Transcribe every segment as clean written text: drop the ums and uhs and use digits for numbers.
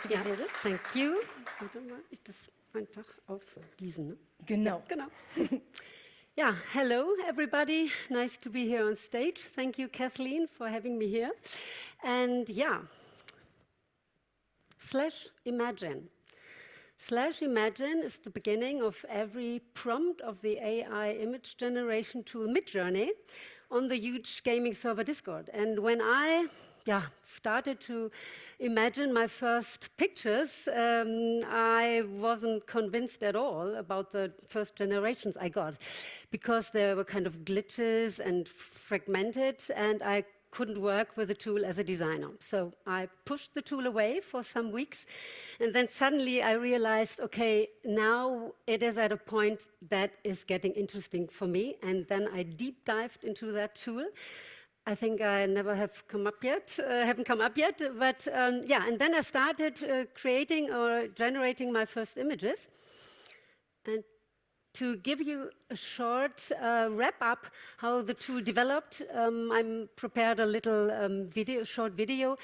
to hear this. Thank you. Warte mal, ich das einfach auf diesen. Ne? Genau. Ja, genau. Yeah, hello everybody. Nice to be here on stage. Thank you, Kathleen, for having me here. And yeah, /imagine. /imagine is the beginning of every prompt of the AI image generation tool Midjourney on the huge gaming server Discord. And when I started to imagine my first pictures, I wasn't convinced at all about the first generations I got, because there were kind of glitches and fragmented, and I couldn't work with the tool as a designer. So I pushed the tool away for some weeks, and then suddenly I realized, okay, now it is at a point that is getting interesting for me, and then I deep dived into that tool. I think I never have come up yet, haven't come up yet, but yeah, and then I started creating or generating my first images. And to give you a short wrap-up how the tool developed, I prepared a little short video.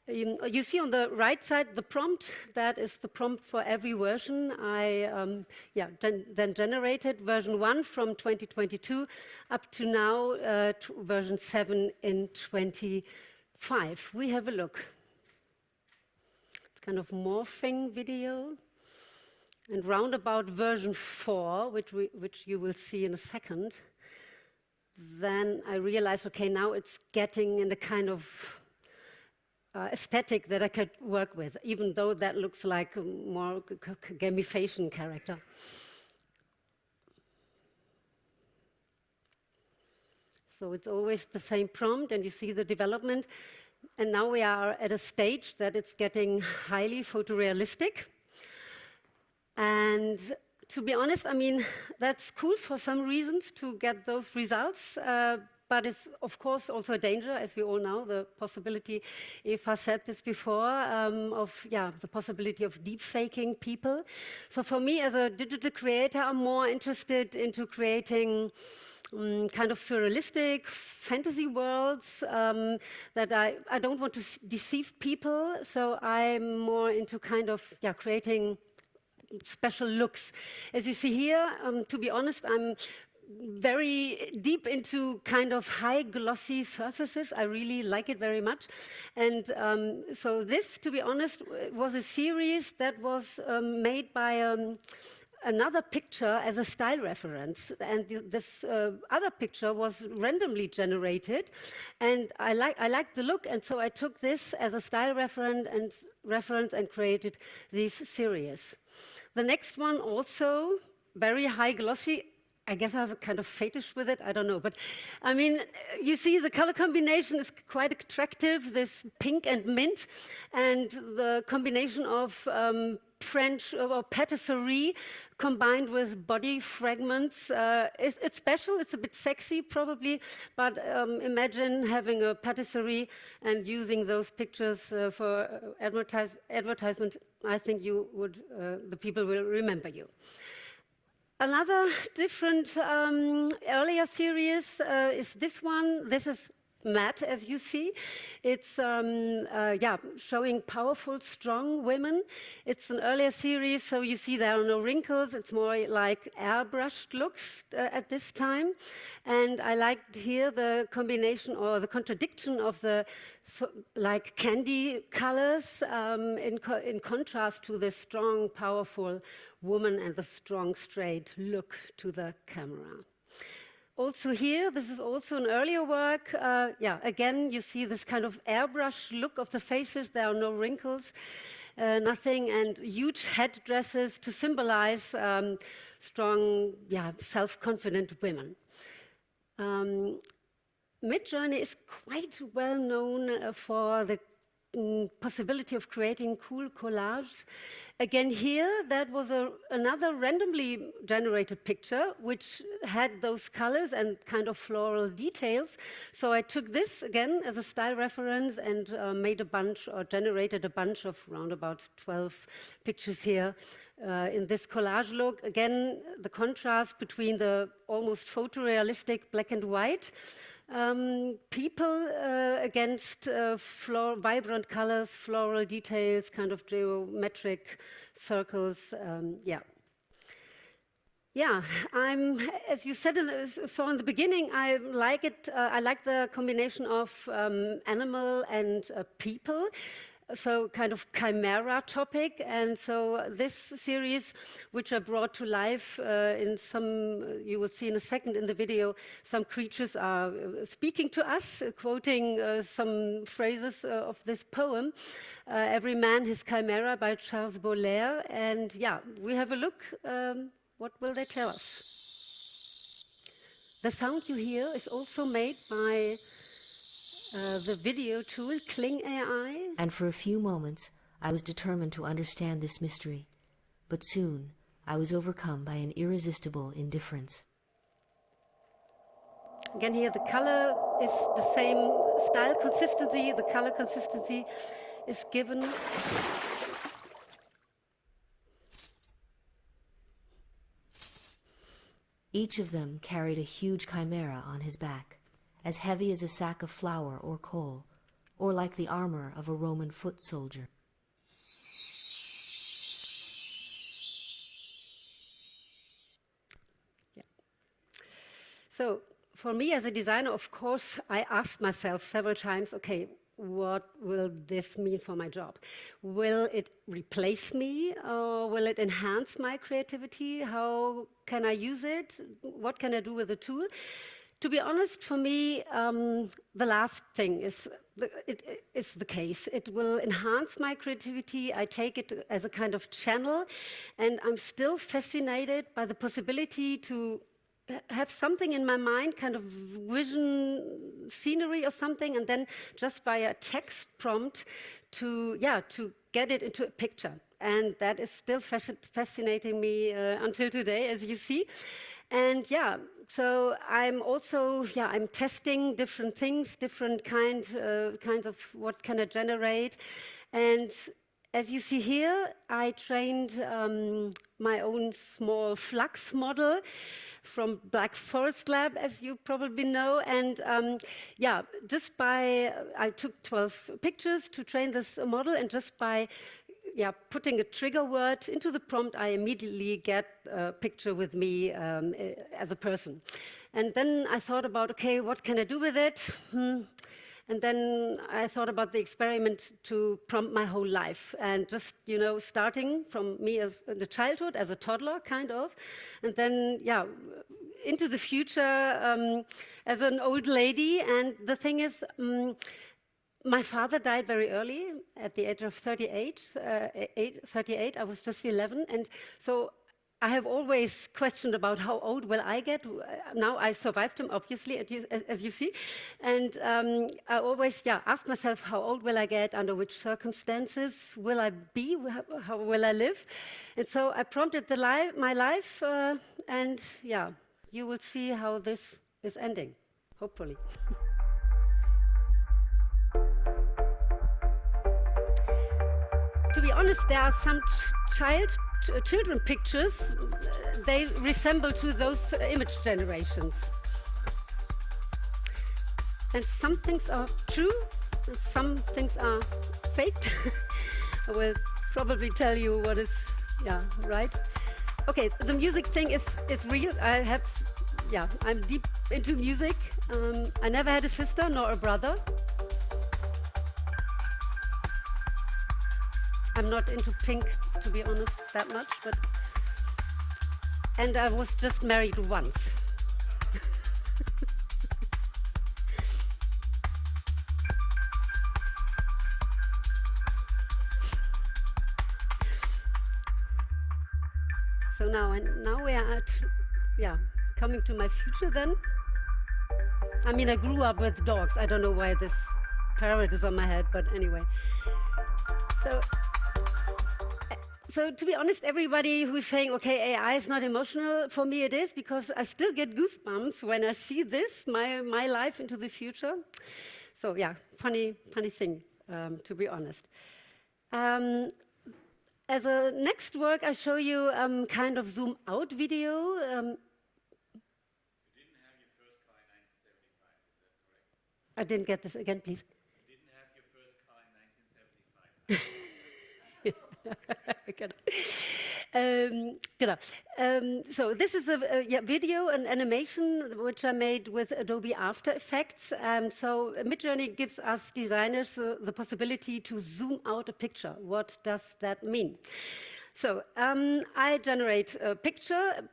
You see on the right side the prompt. That is the prompt for every version. I then generated version 1 from 2022 up to now to version 7 in 25. We have a look. It's kind of morphing video. And round about version 4, which you will see in a second, then I realized, okay, now it's getting in the kind of aesthetic that I could work with, even though that looks like a more gamification character. So it's always the same prompt, and you see the development. And now we are at a stage that it's getting highly photorealistic. And to be honest, I mean, that's cool for some reasons to get those results, but it's of course also a danger, as we all know, the possibility, Eva said this before, of the possibility of deep faking people. So for me as a digital creator, I'm more interested into creating kind of surrealistic fantasy worlds that I don't want to deceive people, so I'm more into kind of creating special looks. As you see here, to be honest, I'm very deep into kind of high glossy surfaces. I really like it very much. And so this, to be honest, was a series that was made by another picture as a style reference. And this other picture was randomly generated. And I liked the look, and so I took this as a style reference and created this series. The next one also very high glossy. I guess I have a kind of fetish with it, I don't know. But I mean, you see the color combination is quite attractive, this pink and mint, and the combination of French or patisserie combined with body fragments. It's special, it's a bit sexy probably, but imagine having a patisserie and using those pictures for advertisement. I think you would, the people will remember you. Another different earlier series is this one. This is matte, as you see. It's showing powerful, strong women. It's an earlier series, so you see there are no wrinkles. It's more like airbrushed looks at this time. And I liked here the combination or the contradiction of the like candy colors in contrast to the strong, powerful woman and the strong, straight look to the camera. Also here, this is also an earlier work. Again, you see this kind of airbrush look of the faces. There are no wrinkles, nothing, and huge headdresses to symbolize strong, self-confident women. Midjourney is quite well known for the possibility of creating cool collages. Again here, that was another randomly generated picture which had those colors and kind of floral details. So I took this again as a style reference and made a bunch or generated a bunch of round about 12 pictures here in this collage look. Again, the contrast between the almost photorealistic black and white People against vibrant colors, floral details, kind of geometric circles. Yeah, as you said, saw in the beginning, I like it. I like the combination of animal and people. So kind of chimera topic. And so this series, which I brought to life in some, you will see in a second in the video, some creatures are speaking to us, quoting some phrases of this poem, Every Man His Chimera by Charles Baudelaire. And yeah, we have a look. What will they tell us? The sound you hear is also made by the video tool Kling AI. And for a few moments, I was determined to understand this mystery. But soon, I was overcome by an irresistible indifference. Again, here the color is the same style consistency, the color consistency is given. Each of them carried a huge chimera on his back, as heavy as a sack of flour or coal, or like the armor of a Roman foot soldier. Yeah. So, for me as a designer, of course, I asked myself several times, okay, what will this mean for my job? Will it replace me or will it enhance my creativity? How can I use it? What can I do with the tool? To be honest, for me, the last thing is the case. It will enhance my creativity. I take it as a kind of channel, and I'm still fascinated by the possibility to have something in my mind, kind of vision, scenery or something, and then just by a text prompt to get it into a picture. And that is still fascinating me until today, as you see. And yeah, so I'm also, I'm testing different things, different kinds of what can I generate. And as you see here, I trained my own small flux model from Black Forest Lab, as you probably know. And I took 12 pictures to train this model, and just by putting a trigger word into the prompt, I immediately get a picture with me as a person. And then I thought about, okay, what can I do with it? And then I thought about the experiment to prompt my whole life, and just, starting from me as in the childhood, as a toddler, kind of, and then, into the future as an old lady. And the thing is, my father died very early, at the age of 38. 38, I was just 11, and so I have always questioned about how old will I get. Now I survived him, obviously, as you see. And I always ask myself, how old will I get, under which circumstances will I be, how will I live? And so I prompted my life, and you will see how this is ending, hopefully. To be honest, there are some children pictures, they resemble to those image generations. And some things are true, and some things are faked. I will probably tell you what is, right. Okay, the music thing is real. I'm deep into music. I never had a sister nor a brother. I'm not into Pink, to be honest, that much, and I was just married once. So now we are at, coming to my future then. I mean, I grew up with dogs. I don't know why this parrot is on my head, but anyway. So to be honest, everybody who's saying, okay, AI is not emotional, for me it is, because I still get goosebumps when I see this, my life into the future. So funny thing, to be honest. As a next work, I show you kind of zoom out video. You didn't have your first car in 1975, is that I didn't get this again, please. You didn't have your first car in 1975. Genau. So this is a video, an animation which I made with Adobe After Effects. So Midjourney gives us designers the possibility to zoom out a picture. What does that mean? So I generate a picture.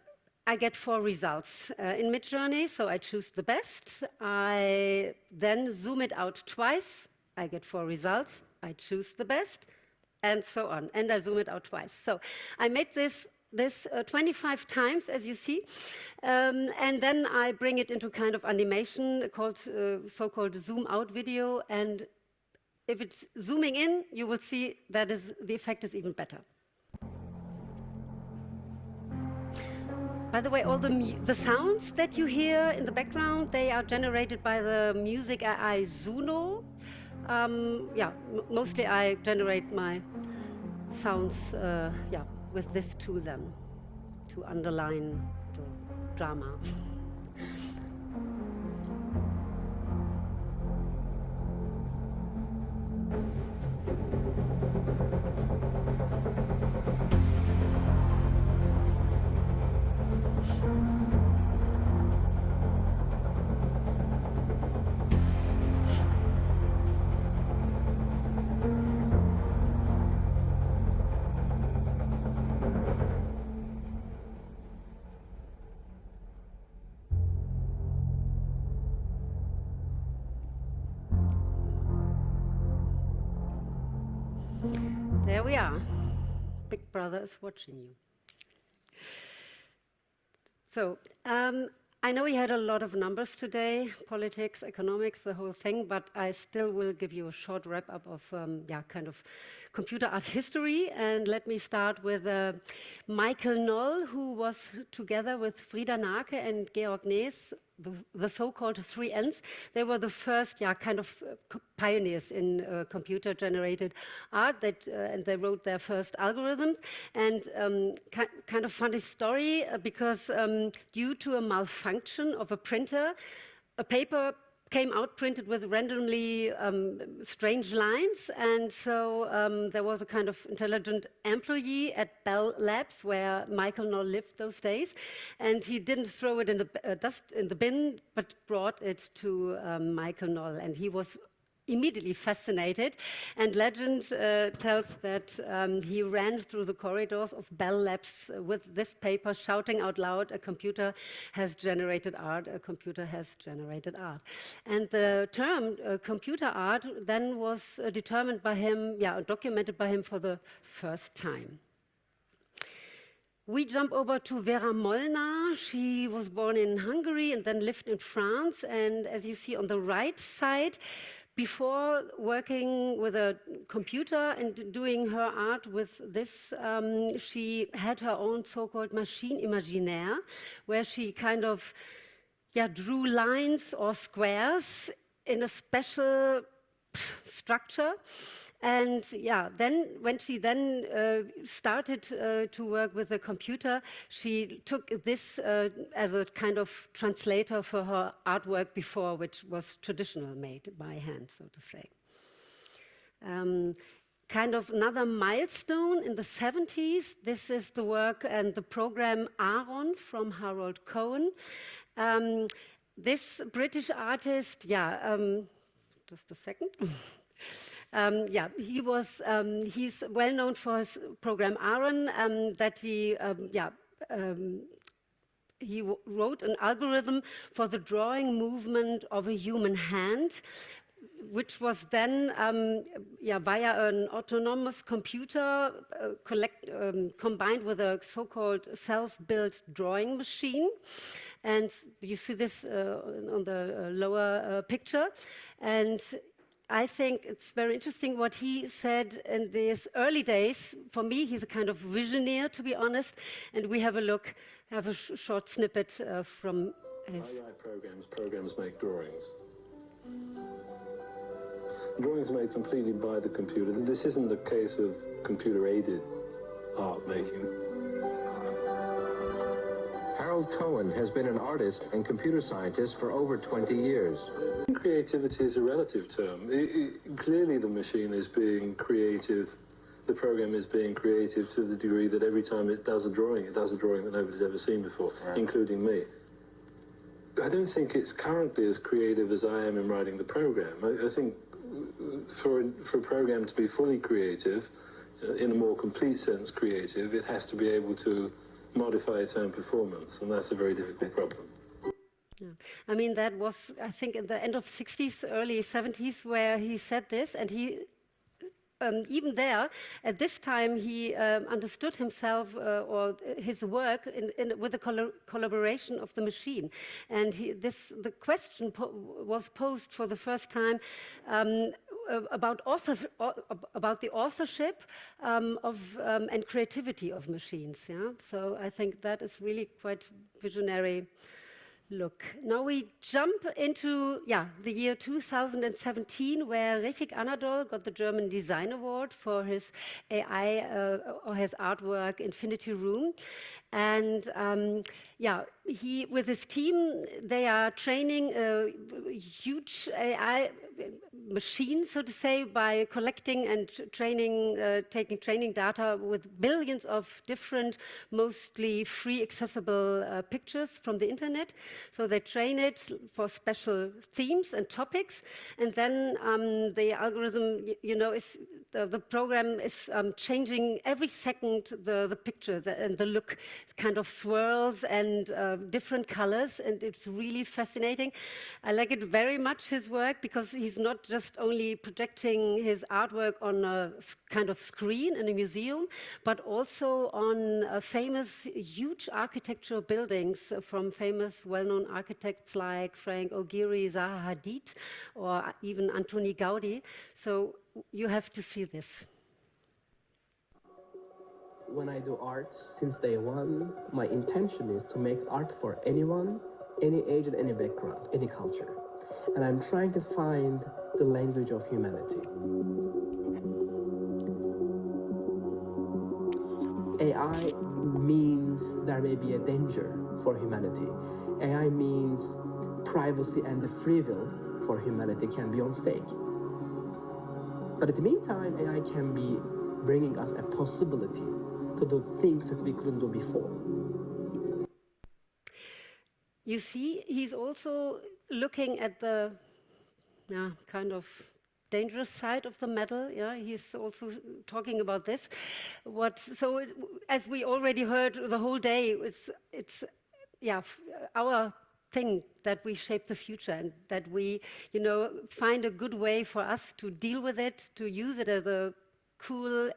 I get 4 results in Midjourney, so I choose the best. I then zoom it out twice. I get 4 results. I choose the best, and so on. And I zoom it out twice. So I made this 25 times, as you see, and then I bring it into kind of animation called so-called zoom out video. And if it's zooming in, you will see that the effect is even better. By the way, all the sounds that you hear in the background, they are generated by the music AI Zuno. Mostly I generate my sounds with this tool then, to underline the drama. There we are. Big Brother is watching you. So, I know we had a lot of numbers today, politics, economics, the whole thing, but I still will give you a short wrap-up of kind of computer art history. And let me start with Michael Noll, who was together with Frida Nake and Georg Nees, the so-called 3 Ns. They were the first pioneers in computer-generated art, and they wrote their first algorithms. And kind of funny story, because due to a malfunction of a printer, a paper came out printed with randomly strange lines, and so there was a kind of intelligent employee at Bell Labs where Michael Noll lived those days, and he didn't throw it in the bin, but brought it to Michael Noll, and he was immediately fascinated, and legend tells that he ran through the corridors of Bell Labs with this paper, shouting out loud, "A computer has generated art, a computer has generated art." And the term computer art then was determined by him, documented by him for the first time. We jump over to Vera Molnar. She was born in Hungary and then lived in France, and as you see on the right side, before working with a computer and doing her art with this, she had her own so-called machine imaginaire, where she kind of drew lines or squares in a special structure. And then when she started to work with the computer, she took this as a kind of translator for her artwork before, which was traditional, made by hand, so to say. Kind of another milestone in the 70s, this is the work and the program Aaron from Harold Cohen. This British artist, just a second. He's well known for his program Aaron, that he wrote an algorithm for the drawing movement of a human hand, which was then, via an autonomous computer combined with a so-called self-built drawing machine. And you see this on the lower picture. And I think it's very interesting what he said in these early days. For me, he's a kind of visionary, to be honest. And we have a short snippet from his... I write programs make drawings. Drawings are made completely by the computer. This isn't a case of computer-aided art making. Harold Harold Cohen has been an artist and computer scientist for over 20 years. Creativity is a relative term. Clearly the machine is being creative, the program is being creative to the degree that every time it does a drawing that nobody's ever seen before, including me. I don't think it's currently as creative as I am in writing the program. I think for a program to be fully creative, in a more complete sense creative, it has to be able to modify its own performance, and that's a very difficult problem. Yeah. I mean, that was, I think, in the end of 60s, early 70s, where he said this, and he, even there, at this time, he understood himself or his work with the collaboration of the machine. And the question was posed for the first time about the authorship and creativity of machines. Yeah? So I think that is really quite visionary look. Now we jump into the year 2017, where Refik Anadol got the German Design Award for his AI or his artwork Infinity Room. And he, with his team, they are training a huge AI machine, so to say, by collecting and training, taking training data with billions of different, mostly free accessible pictures from the internet. So they train it for special themes and topics, and then the algorithm, the program is changing every second the picture and the look. It kind of swirls and different colors, and it's really fascinating. I like it very much, his work, because he's not just only projecting his artwork on a kind of screen in a museum, but also on famous, huge architectural buildings from famous, well-known architects like Frank O'Geary, Zaha Hadid, or even Antoni Gaudi. So you have to see this. When I do art since day one, my intention is to make art for anyone, any age and any background, any culture. And I'm trying to find the language of humanity. AI means there may be a danger for humanity. AI means privacy and the free will for humanity can be on stake. But in the meantime, AI can be bringing us a possibility to do things that we couldn't do before. You see, he's also looking at the kind of dangerous side of the medal. Yeah, he's also talking about this. As we already heard the whole day, it's our thing that we shape the future, and that we, find a good way for us to deal with it, to use it as a cool,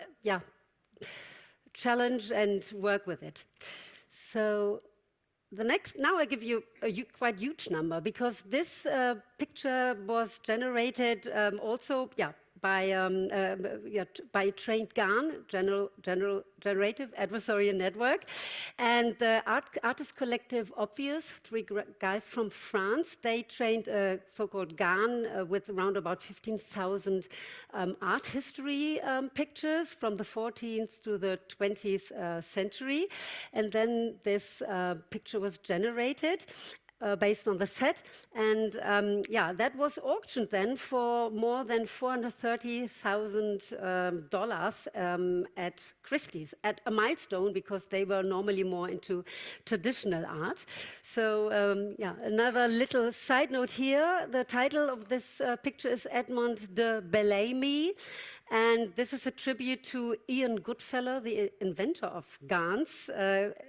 challenge and work with it. So now I give you a quite huge number, because this picture was generated also by a trained GAN, Generative Adversarial Network, and the artist collective Obvious, three guys from France. They trained a so-called GAN with around about 15,000 art history pictures from the 14th to the 20th century, and then this picture was generated based on the set, and that was auctioned then for more than $430,000 at Christie's, at a milestone, because they were normally more into traditional art. So another little side note here: the title of this picture is Edmond de Bellamy, and this is a tribute to Ian Goodfellow, the inventor of GANs,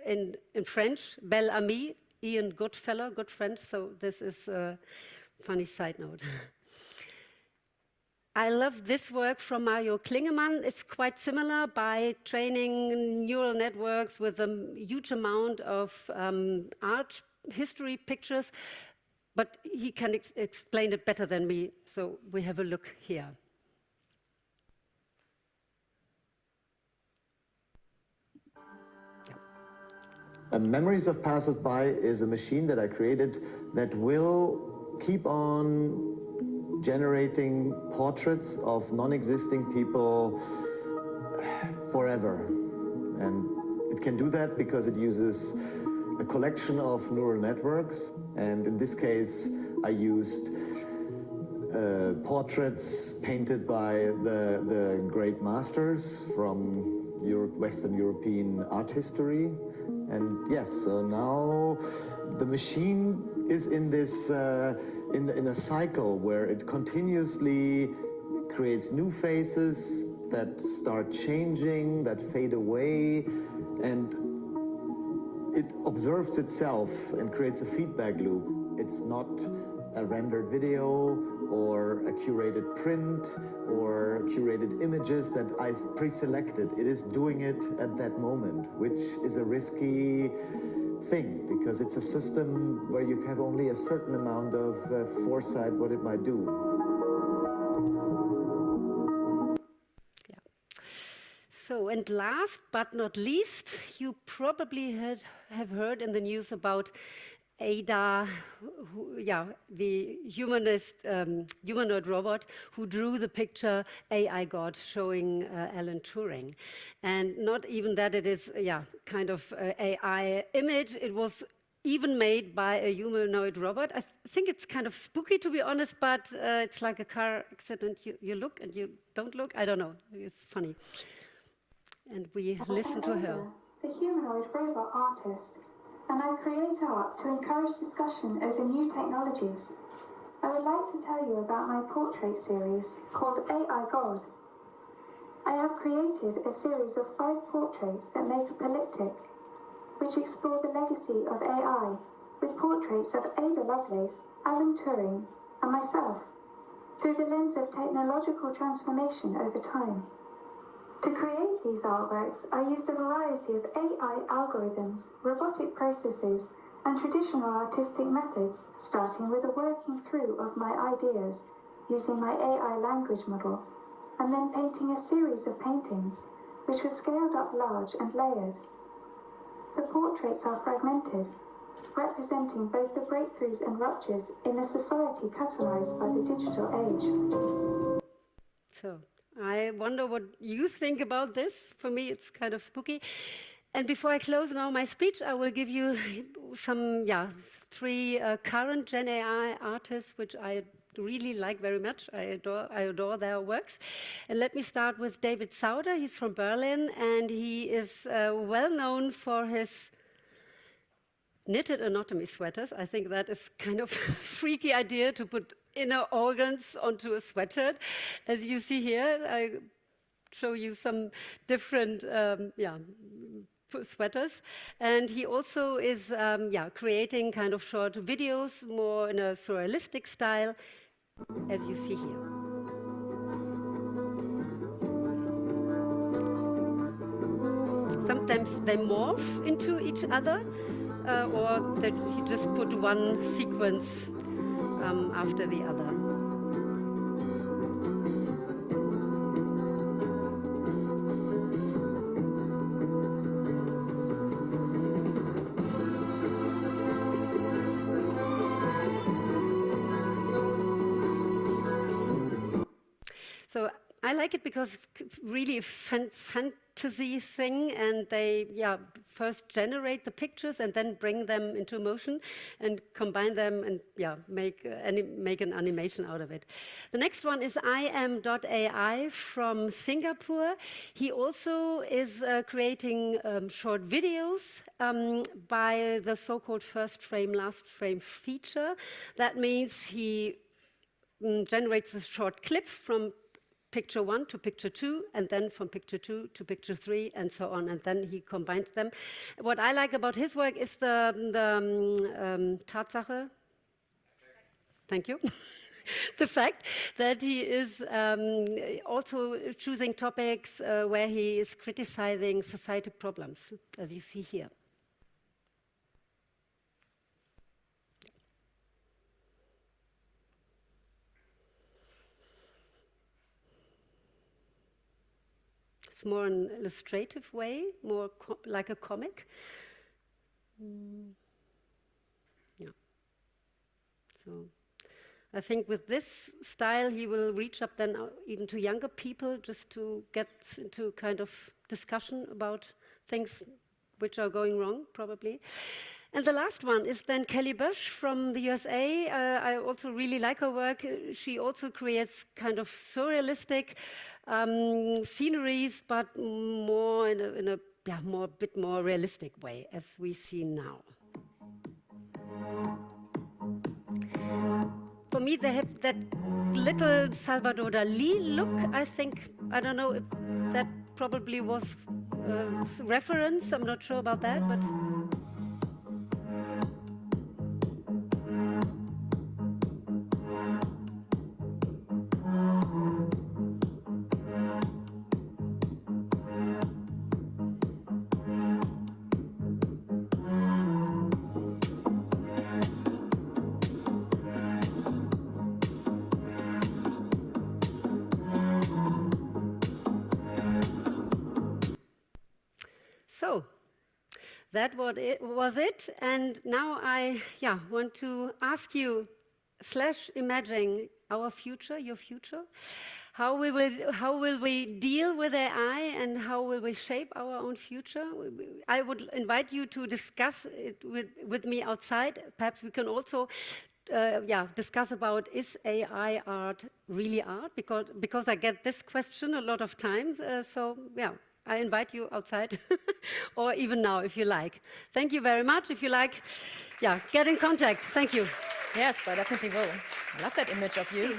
in French, Bel Ami. Ian Goodfellow, good friend, so this is a funny side note. I love this work from Mario Klingemann. It's quite similar, by training neural networks with a huge amount of art history pictures, but he can explain it better than me, so we have a look here. Memories of Passers-by is a machine that I created that will keep on generating portraits of non-existing people forever. And it can do that because it uses a collection of neural networks, and in this case I used portraits painted by the great masters from Western European art history. And yes, so now the machine is in this in a cycle where it continuously creates new faces that start changing, that fade away, and it observes itself and creates a feedback loop. It's not a rendered video or a curated print or curated images that I pre-selected. It is doing it at that moment, which is a risky thing because it's a system where you have only a certain amount of foresight what it might do. So, and last but not least, you probably have heard in the news about Ada, the humanoid robot who drew the picture AI God showing Alan Turing. And not even that it is, kind of AI image, it was even made by a humanoid robot. I think it's kind of spooky, to be honest, but it's like a car accident. You look and you don't look. I don't know. It's funny. And we listen to her. The humanoid robot artist, and I create art to encourage discussion over new technologies. I would like to tell you about my portrait series called AI God. I have created a series of 5 portraits that make a poetic, which explore the legacy of AI, with portraits of Ada Lovelace, Alan Turing, and myself, through the lens of technological transformation over time. To create these artworks, I used a variety of AI algorithms, robotic processes, and traditional artistic methods, starting with a working through of my ideas using my AI language model, and then painting a series of paintings, which were scaled up large and layered. The portraits are fragmented, representing both the breakthroughs and ruptures in a society catalyzed by the digital age. So, I wonder what you think about this. For me, it's kind of spooky. And before I close now my speech, I will give you some, 3 current Gen AI artists, which I really like very much. I adore their works. And let me start with David Sauder. He's from Berlin, and he is well known for his knitted anatomy sweaters. I think that is kind of a freaky idea to put inner organs onto a sweatshirt. As you see here, I show you some different sweaters. And he also is creating kind of short videos, more in a surrealistic style, as you see here. Sometimes they morph into each other, or that he just put one sequence after the other. So I like it because it's really a fantasy thing, and they first generate the pictures and then bring them into motion and combine them and make an animation out of it. The next one is IM.AI from Singapore. He also is creating short videos by the so-called first frame, last frame feature. That means he generates a short clip from picture 1 to picture 2, and then from picture 2 to picture 3, and so on, and then he combines them. What I like about his work is the Tatsache, thank you, the fact that he is also choosing topics where he is criticizing societal problems, as you see here. It's more an illustrative way, more like a comic. So I think with this style he will reach up then even to younger people, just to get into kind of discussion about things which are going wrong, probably. And the last one is then Kelly Bush from the USA. I also really like her work. She also creates kind of surrealistic sceneries, but more in a bit more realistic way, as we see now. For me, they have that little Salvador Dali look, I think. I don't know if that probably was a reference. I'm not sure about that, but... So, that was it. And now I want to ask you, imagine our future, your future. How will we deal with AI and how will we shape our own future? I would invite you to discuss it with me outside. Perhaps we can also discuss about, is AI art really art? Because I get this question a lot of times. I invite you outside, or even now, if you like. Thank you very much. If you like, get in contact. Thank you. Yes, I definitely will. I love that image of you.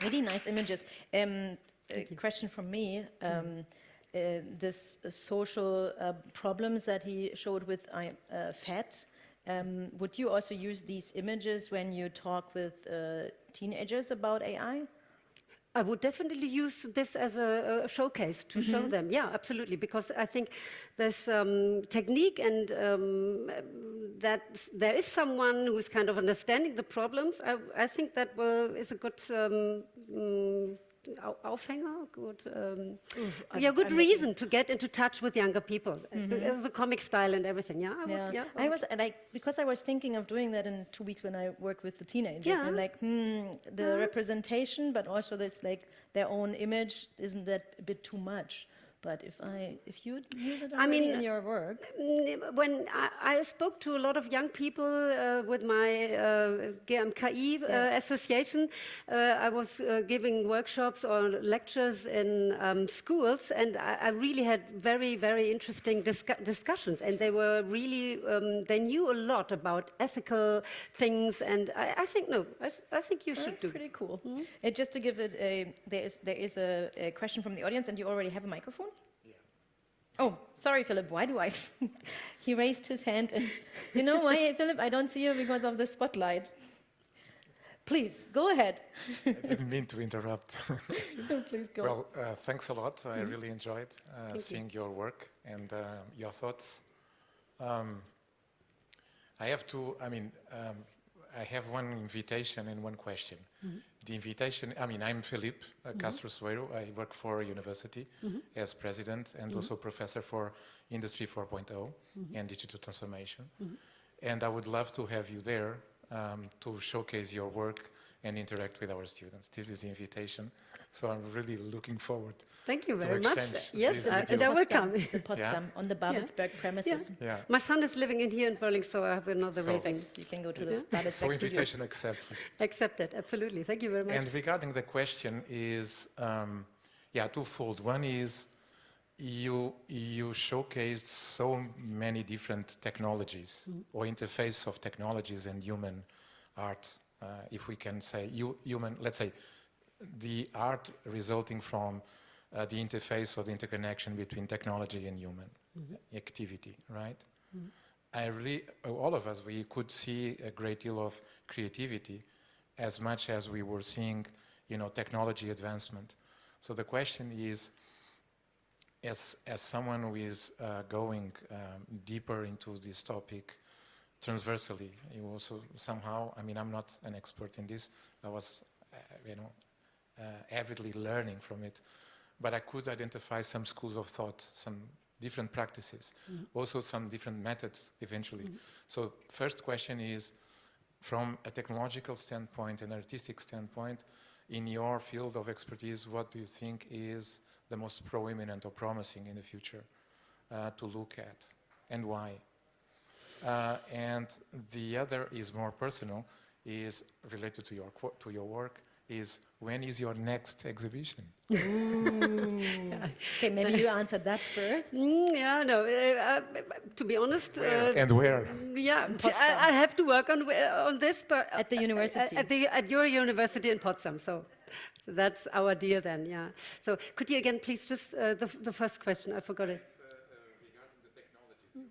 Really nice images. A question from me. This social problems that he showed with FAT, would you also use these images when you talk with teenagers about AI? I would definitely use this as a showcase to show them. Yeah, absolutely. Because I think there's technique and that there is someone who's kind of understanding the problems. I think that is a good Aufhänger, good reason to get into touch with younger people. The comic style and everything. Because I was thinking of doing that in 2 weeks when I work with the teenagers, and the representation, but also this their own image, isn't that a bit too much? But if you use it in your work, when I spoke to a lot of young people with my GmbH association, I was giving workshops or lectures in schools, and I really had very, very interesting discussions. And they were really they knew a lot about ethical things, and I think you should do. That's pretty cool. Just to give it there is a question from the audience, and you already have a microphone. Oh, sorry, Philip, why do I? He raised his hand, and you know why, Philip? I don't see you because of the spotlight. Please, go ahead. I didn't mean to interrupt. Please go. Well, thanks a lot. I really enjoyed seeing your work and your thoughts. I have one invitation and one question. The invitation, I'm Philippe Castro-Suero. I work for a university as president and also professor for Industry 4.0 and digital transformation. And I would love to have you there to showcase your work and interact with our students. This is the invitation. So I'm really looking forward. Thank you very much. Yes, and I will come. It's in Potsdam, on the Babelsberg premises. Yeah. My son is living in here in Berlin, so I have another reason. You can go to the Babelsberg So invitation accepted. Accepted, absolutely. Thank you very much. And regarding the question is, twofold. One is, you showcased so many different technologies or interface of technologies and human art, if we can say human, let's say, the art resulting from the interface or the interconnection between technology and human activity, right? All of us, we could see a great deal of creativity as much as we were seeing, technology advancement. So the question is, as someone who is going deeper into this topic transversally, you also somehow, I'm not an expert in this, I was, avidly learning from it, but I could identify some schools of thought, some different practices, also some different methods eventually. So first question is, from a technological standpoint and artistic standpoint, in your field of expertise, what do you think is the most proeminent or promising in the future to look at, and why? And the other is more personal, is related to your work, is when is your next exhibition? Okay, maybe you answered that first. Yeah, no. To be honest, And where? Yeah, I have to work on this, but At the university. At your university in Potsdam. So that's our deal then. Yeah. So could you again, please, just the first question? I forgot it. Regarding the technologies you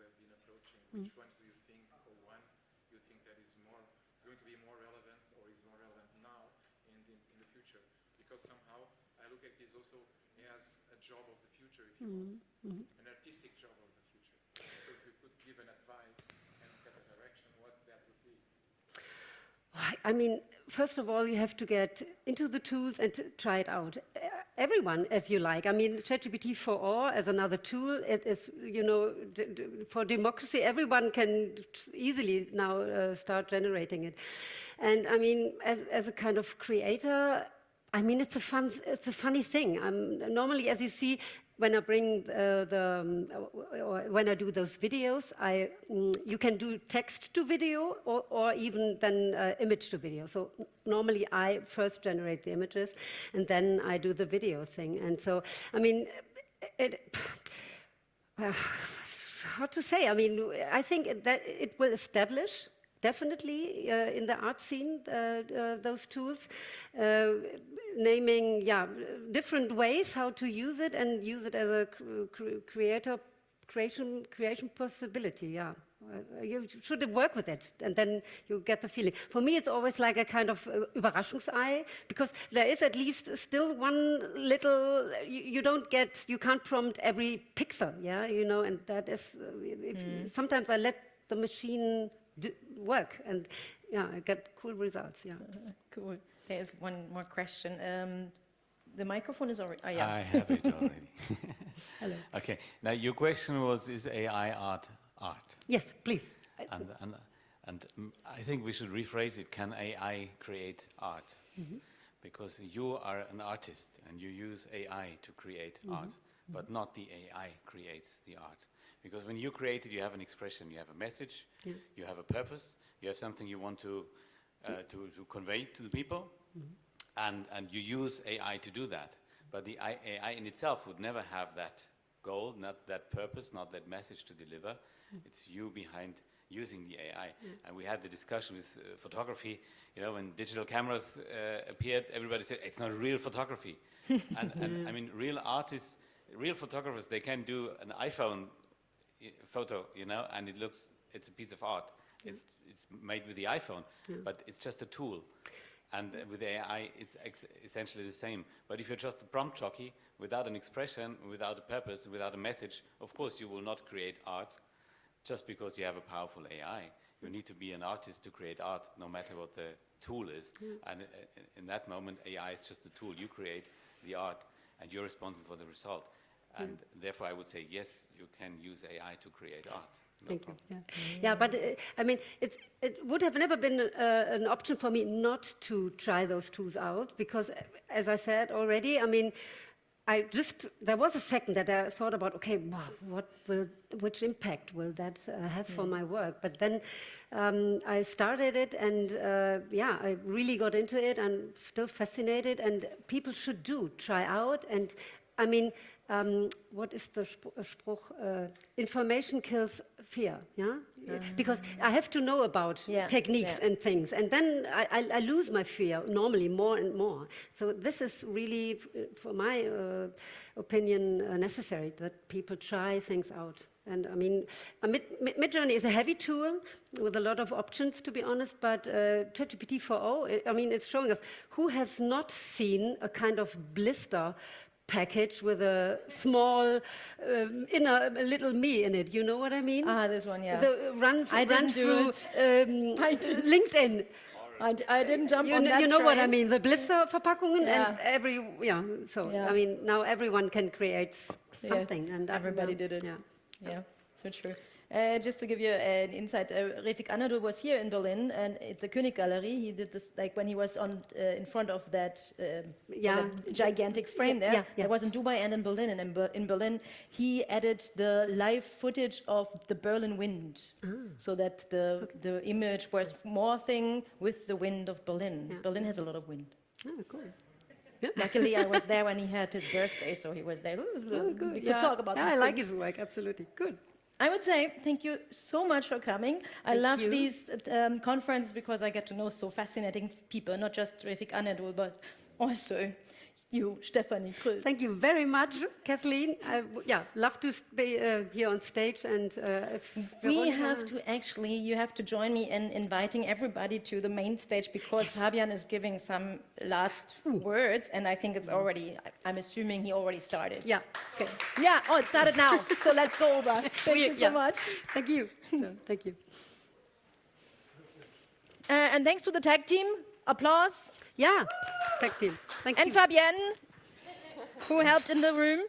have been approaching, which ones do you think, or one you think that is going to be more relevant, or is more relevant now and in the future? Because somehow I look at this also as a job of the future, if you want, an artistic job of the future. So if you could give an advice and set a direction, what that would be? I mean, first of all, you have to get into the tools and try it out. Everyone, as you like. I mean, ChatGPT for all as another tool. It is, for democracy, everyone can easily now start generating it. And I mean, as a kind of creator, I mean, it's a funny thing. Normally, as you see, when I bring when I do those videos, you can do text to video or even then image to video. So normally I first generate the images and then I do the video thing. And so, I mean, how to say? I mean, I think that it will establish definitely in the art scene those tools. Naming, different ways how to use it and use it as a creation possibility. Yeah, you should work with it, and then you get the feeling. For me, it's always like a kind of Überraschungsei, because there is at least still one little. You can't prompt every pixel. Yeah, and that is. Sometimes I let the machine work, and I get cool results. Yeah, cool. There's one more question. The microphone is already... I have it already. Hello. Okay. Now, your question was, is AI art? Yes, please. And I think we should rephrase it. Can AI create art? Because you are an artist and you use AI to create art, but not the AI creates the art. Because when you create it, you have an expression, you have a message, you have a purpose, you have something you want to convey to the people, and you use AI to do that. But the AI in itself would never have that goal, not that purpose, not that message to deliver. It's you behind using the AI. And we had the discussion with photography. When digital cameras appeared, everybody said, it's not real photography. and I mean, real artists, real photographers, they can do an iPhone photo, and it's a piece of art. It's made with the iPhone, but it's just a tool. And with AI, it's essentially the same. But if you're just a prompt jockey, without an expression, without a purpose, without a message, of course you will not create art just because you have a powerful AI. You need to be an artist to create art, no matter what the tool is. And in that moment, AI is just the tool. You create the art, and you're responsible for the result. And therefore, I would say, yes, you can use AI to create art. Thank you. Yeah, but I mean, it would have never been an option for me not to try those tools out, because, as I said already, I mean, there was a second that I thought about, okay, which impact will that have for my work? But then I started it, and I really got into it. I'm still fascinated, and people should try out. And I mean, what is the Spruch? Information kills fear, yeah? Because I have to know about techniques and things, and then I lose my fear normally more and more. So this is really, for my opinion, necessary that people try things out. And I mean, Midjourney is a heavy tool with a lot of options, to be honest, but ChatGPT 4.0, I mean, it's showing us who has not seen a kind of blister package with a small inner little me in it. You know what I mean? This one, yeah. Runs through LinkedIn. I didn't jump on that You know train. what I mean? The Blister-Verpackungen and I mean, now everyone can create something. And everybody did it. Yeah, so true. Just to give you an insight, Refik Anadol was here in Berlin and at the König Gallery. He did this like when he was on in front of that, gigantic frame there. It was in Dubai and in Berlin. And in Berlin, he added the live footage of the Berlin wind, so that the image was more thing with the wind of Berlin. Yeah. Berlin has a lot of wind. Oh, cool. Luckily, I was there when he had his birthday, so he was there. Oh, good. We could talk about this. I like his work, absolutely. Good. I would say thank you so much for coming. I love these conferences because I get to know so fascinating people, not just Refik Anadol, but also you, Stefanie Krüll. Thank you very much, Kathleen. Love to be here on stage. And we have to actually, you have to join me in inviting everybody to the main stage because Fabian is giving some last words, and I think it's already, I'm assuming he already started. Yeah. Okay. Yeah, it started now. So let's go over. Thank you so much. Thank you. Thank you. And thanks to the tag team. Applause. Yeah, tag team. Thank you. And Fabienne, who helped in the room.